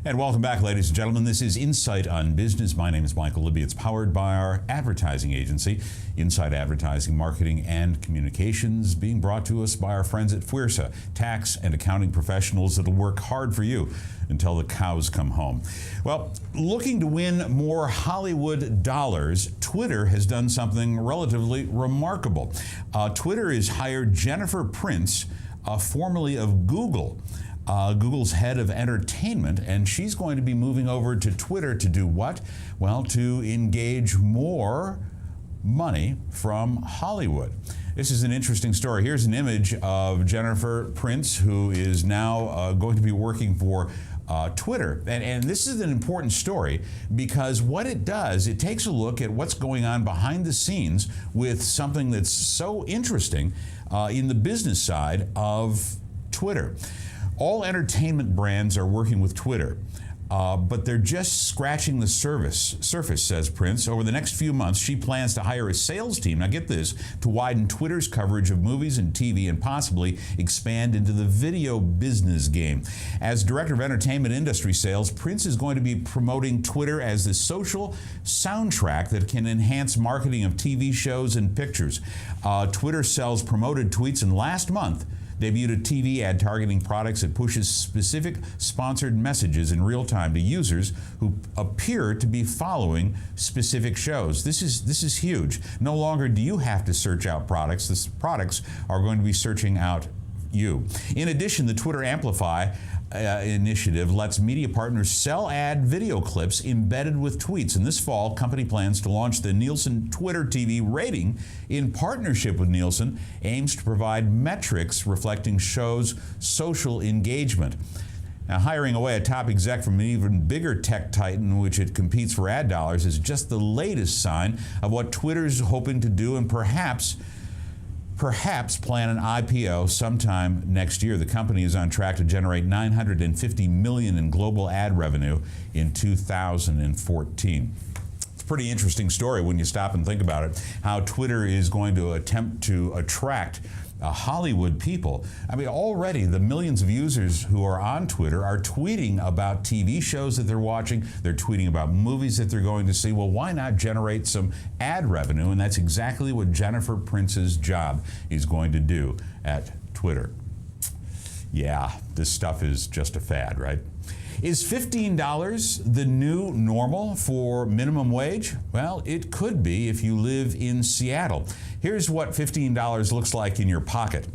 And welcome back, ladies and gentlemen. This is Insight on Business. My name is Michael Libbie. It's powered by our advertising agency, Insight Advertising, Marketing, and Communications, being brought to us by our friends at FWRSA, tax and accounting professionals that'll work hard for you until the cows come home. Well, looking to win more Hollywood dollars, Twitter has done something relatively remarkable. Twitter has hired Jennifer Prince, formerly of Google. Google's head of entertainment, and she's going to be moving over to Twitter to do what? Well, to engage more money from Hollywood. This is an interesting story. Here's an image of Jennifer Prince, who is now going to be working for Twitter. And this is an important story because what it does, it takes a look at what's going on behind the scenes with something that's so interesting in the business side of Twitter. All entertainment brands are working with Twitter, but they're just scratching the surface, says Prince. Over the next few months, she plans to hire a sales team, now get this, to widen Twitter's coverage of movies and TV and possibly expand into the video business game. As Director of Entertainment Industry Sales, Prince is going to be promoting Twitter as the social soundtrack that can enhance marketing of TV shows and pictures. Twitter sells promoted tweets, and last month, debuted a TV ad targeting products that pushes specific sponsored messages in real time to users who appear to be following specific shows. This is huge. No longer do you have to search out products. The products are going to be searching out you. In addition, the Twitter Amplify initiative lets media partners sell ad video clips embedded with tweets. And this fall, company plans to launch the Nielsen Twitter TV rating in partnership with Nielsen, aims to provide metrics reflecting shows' social engagement. Now, hiring away a top exec from an even bigger tech titan, which it competes for ad dollars, is just the latest sign of what Twitter's hoping to do, and perhaps plan an IPO sometime next year. The company is on track to generate $950 million in global ad revenue in 2014. It's a pretty interesting story when you stop and think about it, how Twitter is going to attempt to attract Hollywood people. I mean, already the millions of users who are on Twitter are tweeting about TV shows that they're watching. They're tweeting about movies that they're going to see. Well, why not generate some ad revenue? And that's exactly what Jennifer Prince's job is going to do at Twitter. Yeah, this stuff is just a fad, right? Is $15 the new normal for minimum wage? Well, it could be if you live in Seattle. Here's what $15 looks like in your pocket.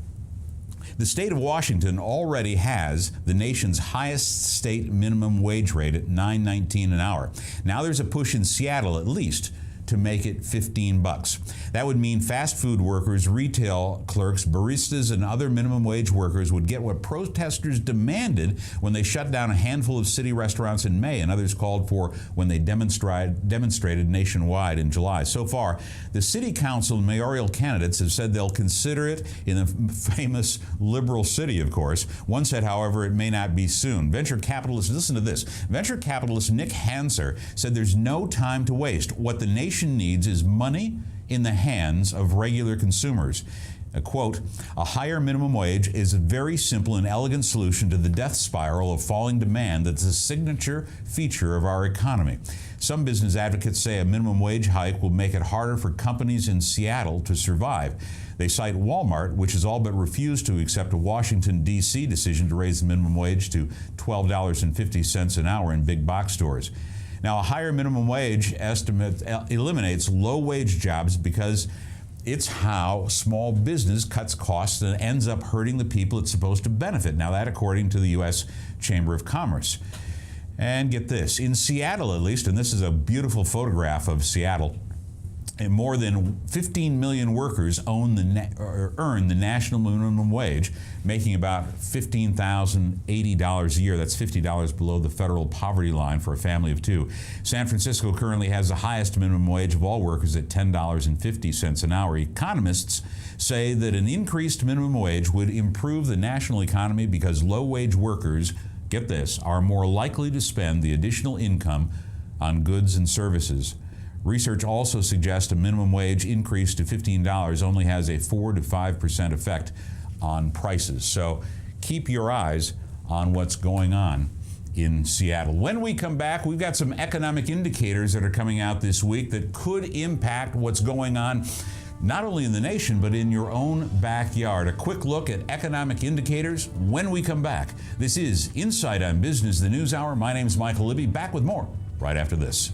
The state of Washington already has the nation's highest state minimum wage rate at $9.19 an hour. Now there's a push in Seattle, at least, to make it $15. That would mean fast food workers, retail clerks, baristas, and other minimum wage workers would get what protesters demanded when they shut down a handful of city restaurants in May, and others called for when they demonstrated nationwide in July. So far, the city council and mayoral candidates have said they'll consider it in the famous liberal city, of course. One said, however, it may not be soon. Venture capitalist, listen to this, venture capitalist Nick Hanser said there's no time to waste. What the nation needs is money in the hands of regular consumers. A quote, a higher minimum wage is a very simple and elegant solution to the death spiral of falling demand that's a signature feature of our economy. Some business advocates say a minimum wage hike will make it harder for companies in Seattle to survive. They cite Walmart, which has all but refused to accept a Washington, D.C. decision to raise the minimum wage to $12.50 an hour in big box stores. Now, a higher minimum wage estimate eliminates low-wage jobs because it's how small business cuts costs and ends up hurting the people it's supposed to benefit. Now, that according to the U.S. Chamber of Commerce. And get this, in Seattle at least, and this is a beautiful photograph of Seattle, and more than 15 million workers earn the national minimum wage, making about $15,080 a year. That's $50 below the federal poverty line for a family of two. San Francisco currently has the highest minimum wage of all workers at $10.50 an hour. Economists say that an increased minimum wage would improve the national economy because low-wage workers, get this, are more likely to spend the additional income on goods and services. Research also suggests a minimum wage increase to $15 only has a 4 to 5% effect on prices. So keep your eyes on what's going on in Seattle. When we come back, we've got some economic indicators that are coming out this week that could impact what's going on not only in the nation, but in your own backyard. A quick look at economic indicators when we come back. This is Insight on Business, the News Hour. My name is Michael Libbie. Back with more right after this.